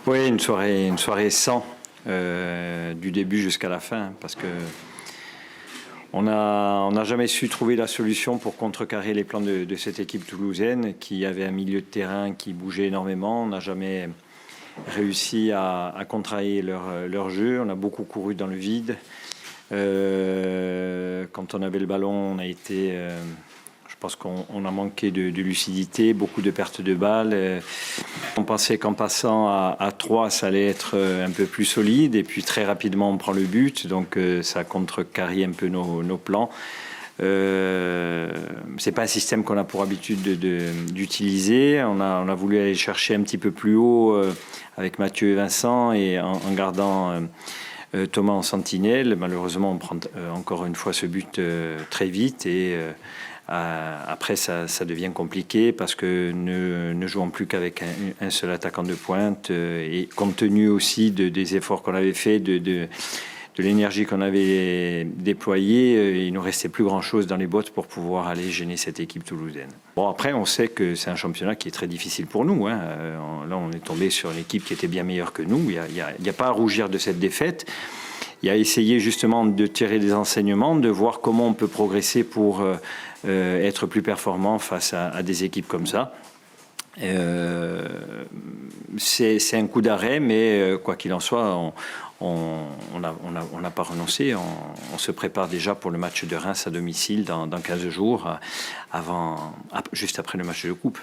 Oui, une soirée sans, du début jusqu'à la fin, parce que on n'a jamais su trouver la solution pour contrecarrer les plans de cette équipe toulousaine qui avait un milieu de terrain qui bougeait énormément. On n'a jamais réussi à contrarier leur jeu. On a beaucoup couru dans le vide. Quand on avait le ballon, on a été... je pense qu'on a manqué de lucidité, beaucoup de pertes de balles. On pensait qu'en passant à 3, ça allait être un peu plus solide. Et puis très rapidement, on prend le but. Donc ça contrecarrie un peu nos plans. C'est pas un système qu'on a pour habitude d'utiliser. On a voulu aller chercher un petit peu plus haut avec Mathieu et Vincent et en gardant... Thomas en sentinelle. Malheureusement, on prend encore une fois ce but très vite et après ça devient compliqué parce que ne jouant plus qu'avec un seul attaquant de pointe et compte tenu aussi des efforts qu'on avait fait, de l'énergie qu'on avait déployée, il ne nous restait plus grand-chose dans les bottes pour pouvoir aller gêner cette équipe toulousaine. Bon, après, on sait que c'est un championnat qui est très difficile pour nous. Hein. Là, on est tombé sur une équipe qui était bien meilleure que nous. Il n'y a pas à rougir de cette défaite. Il y a essayé justement de tirer des enseignements, de voir comment on peut progresser pour être plus performant face à des équipes comme ça. C'est un coup d'arrêt, mais quoi qu'il en soit, on n'a pas renoncé. On se prépare déjà pour le match de Reims à domicile dans 15 jours, juste après le match de coupe.